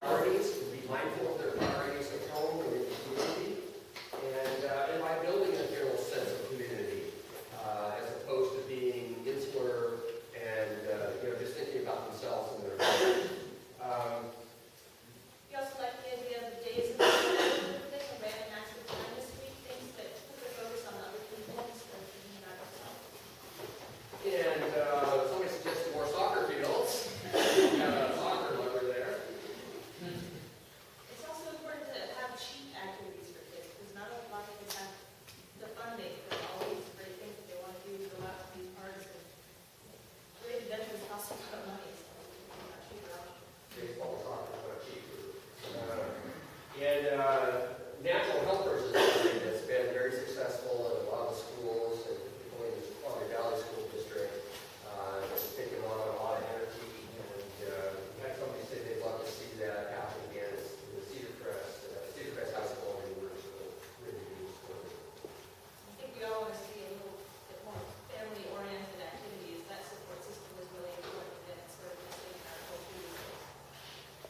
priorities, to be mindful of their priorities at home and in the community, and by building a general sense of community, as opposed to being insular and just thinking about themselves and their families. You also like the idea of the days of the week, and random acts of kindness week, things that put the focus on other people instead of thinking about yourself. And somebody suggested more soccer fields. We have a soccer lover there. It's also important to have cheap activities for kids, because not a lot of kids have the funding for all these great things that they want to do, go out to these parks, and great adventures cost a lot of money, so it's not cheaper option. Baseball, soccer, but cheaper. And natural helpers is something that's been very successful in a lot of schools, and particularly in the Snoqualmie Valley School District. It's taken on a lot of energy, and we had somebody say they'd love to see that happen again. It's in the Cedar Crest High School and River School, really good school. I think we all want to see a little bit more family-oriented activities. That support system is really important, and it's sort of missing in our whole community.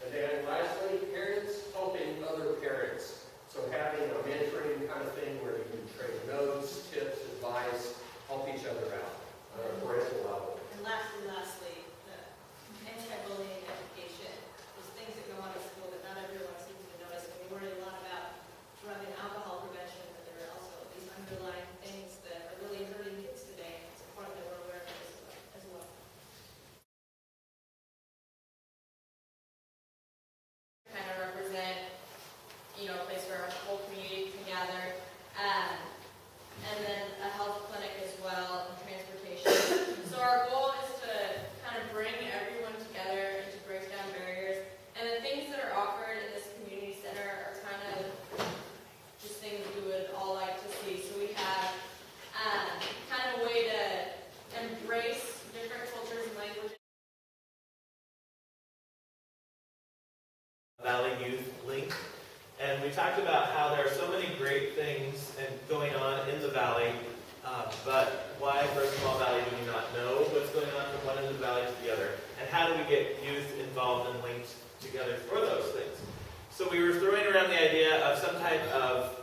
And then lastly, parents helping other parents. So having a mentoring kind of thing where you can trade notes, tips, advice, help each other out on a parental level. And lastly, the anti-bullying education. There's things that go on in school that not everyone seems to notice. And we worry a lot about drug and alcohol prevention, but there are also these underlying things that are really hurting kids today. It's important that we're aware of this as well. Kind of represent, a place where our whole community can gather, and then a health clinic as well, and transportation. So our goal is to kind of bring everyone together and to break down barriers. And the things that are offered in this community center are kind of just things we would all like to see. So we have kind of a way to embrace different cultures and languages. Valley Youth Link, and we talked about how there are so many great things going on in the valley, but why, first of all, Valley do we not know what's going on from one end of the valley to the other, and how do we get youth involved and linked together for those things? So we were throwing around the idea of some type of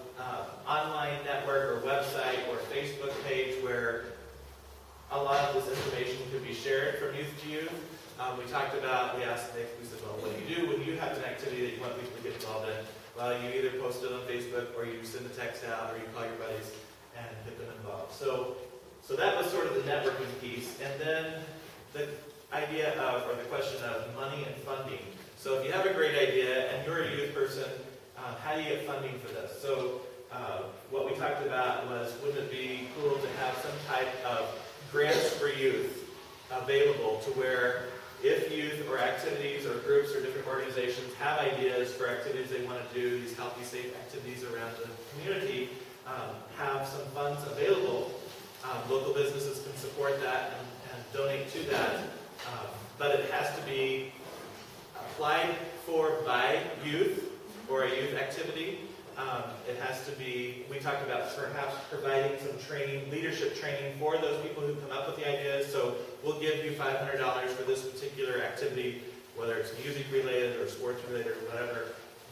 online network or website or Facebook page where a lot of this information could be shared from youth to youth. We asked Nick, we said, well, what do you do when you have an activity that you want people to get involved in? Well, you either post it on Facebook or you send a text out or you call your buddies and get them involved. So that was sort of the networking piece. And then the idea of, or the question of money and funding. So if you have a great idea and you're a youth person, how do you get funding for this? So what we talked about was, wouldn't it be cool to have some type of grants for youth available to where if youth or activities or groups or different organizations have ideas for activities they want to do, these healthy, safe activities around the community, have some funds available. Local businesses can support that and donate to that, but it has to be applied for by youth or a youth activity. It has to be, we talked about perhaps providing some training, leadership training for those people who come up with the ideas. So we'll give you $500 for this particular activity, whether it's music related or sports related or whatever.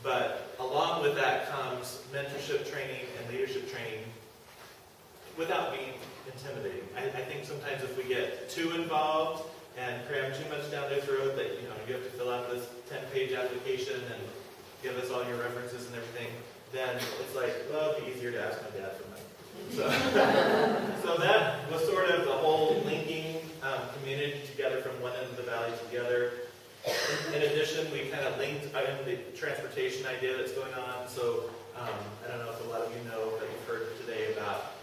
But along with that comes mentorship training and leadership training without being intimidating. I think sometimes if we get too involved and cram too much down their throat that you have to fill out this 10-page application and give us all your references and everything, then it's like, well, it'd be easier to ask my dad for money. So that was sort of the whole linking community together from one end of the valley to the other. In addition, we kind of linked in the transportation idea that's going on. So I don't know if a lot of you know, but you've heard today about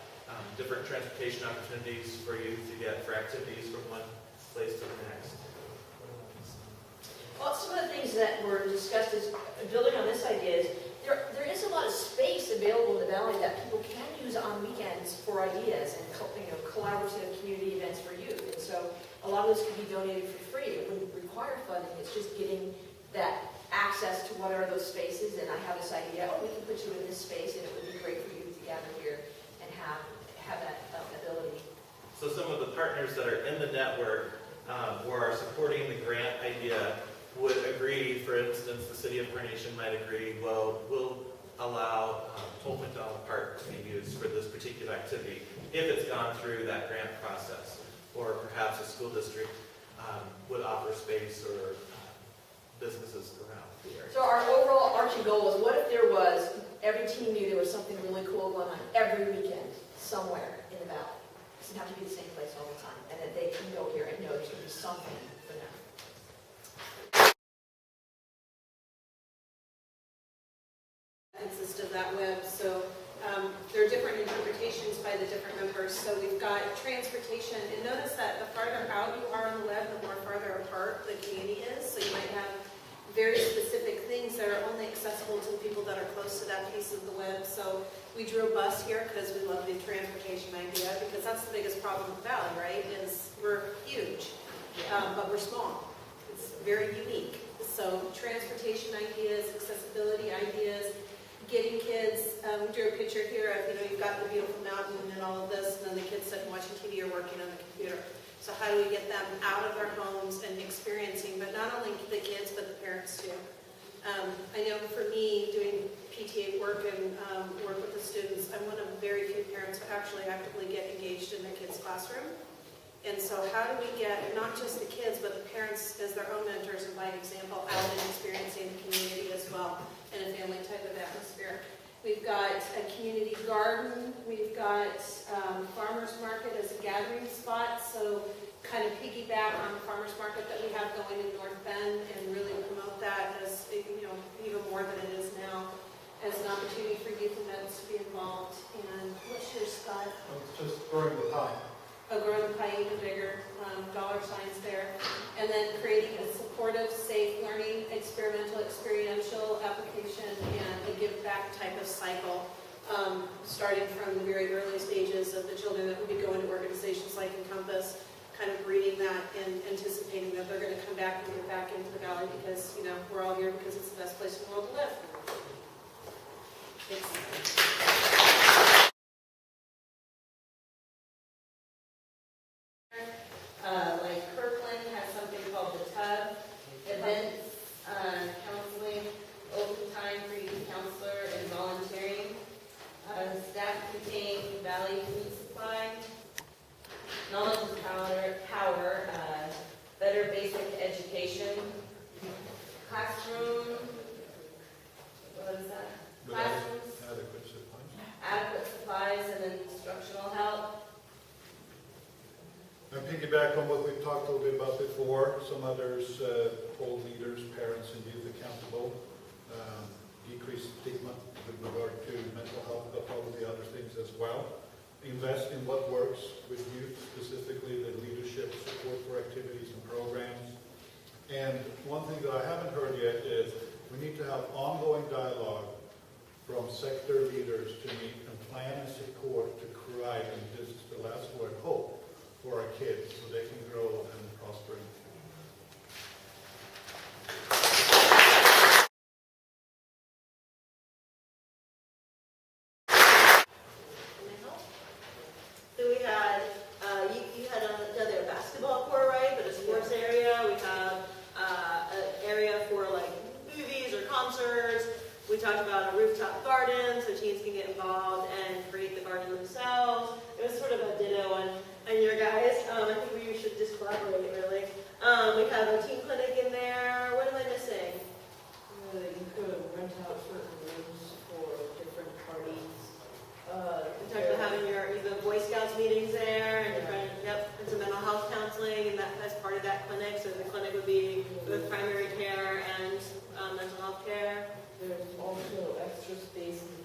different transportation opportunities for youth to get for activities from one place to the next. Well, some of the things that were discussed is building on this idea is there is a lot of space available in the valley that people can use on weekends for ideas and collaborative community events for youth. And so a lot of those can be donated for free. It wouldn't require funding. It's just getting that access to what are those spaces. And I have this idea, we can put you in this space and it would be great for you to gather here and have that ability. So some of the partners that are in the network or are supporting the grant idea would agree, for instance, the city of Carnation might agree, well, we'll allow Holt McDonald Park to be used for this particular activity if it's gone through that grant process. Or perhaps a school district would offer space or businesses around the area. So our overall arching goal was, what if there was, every team knew there was something really cool going on every weekend somewhere in the valley. It doesn't have to be the same place all the time, and that they can go here and know there's going to be something for them. Consist of that web, so there are different interpretations by the different members. So we've got transportation, and notice that the farther out you are on the web, the more farther apart the community is. So you might have very specific things that are only accessible to the people that are close to that piece of the web. So we drew a bus here because we love the transportation idea, because that's the biggest problem with the valley, right? Is we're huge, but we're small. It's very unique. So transportation ideas, accessibility ideas, getting kids, we drew a picture here of, you've got the beautiful mountain and all of this, and then the kids sitting watching TV or working on the computer. So how do we get them out of their homes and experiencing, but not only the kids, but the parents too. I know for me, doing PTA work and work with the students, I'm one of very few parents who actually actively get engaged in their kids' classroom. And so how do we get not just the kids, but the parents as their own mentors and by example out and experiencing the community as well in a family type of atmosphere. We've got a community garden. We've got farmers market as a gathering spot. So kind of piggyback on the farmers market that we have going in North Bend and really promote that as, even more than it is now, as an opportunity for youth events to be involved. And what's your Scott? It's just growing the pie. Growing the pie even bigger, dollar signs there. And then creating a supportive, safe learning, experimental, experiential application, and a give back type of cycle, starting from the very early stages of the children that would be going to organizations like Encompass, kind of breeding that and anticipating that they're going to come back and get back into the valley because, we're all here because it's the best place in the world to live. Like Kirkland has something called the Tub, events, counseling, open time for youth counselor and volunteering, staff contained Valley Food Supply, knowledge is power, better basic education, classroom, what is that? Classrooms, adequate supplies, and then instructional help. And piggyback on what we've talked a little bit about before, some others hold leaders, parents, and youth accountable, decrease stigma with regard to mental health, but probably other things as well. Invest in what works with youth, specifically the leadership support for activities and programs. And one thing that I haven't heard yet is we need to have ongoing dialogue from sector leaders to meet and plan and support to provide, and this is the last word, hope for our kids so they can grow and prosper. So we had, you had another basketball court, right, but a sports area. We have an area for like movies or concerts. We talked about a rooftop garden so teens can get involved and create the garden themselves. It was sort of a ditto on your guys. I think we should just collaborate, really. We have a teen clinic in there. What am I missing? You could rent out certain rooms for different parties. We talked about having the Boy Scouts meetings there, and and some mental health counseling, and that's part of that clinic. So the clinic would be with primary care and mental health care. There's also extra space in the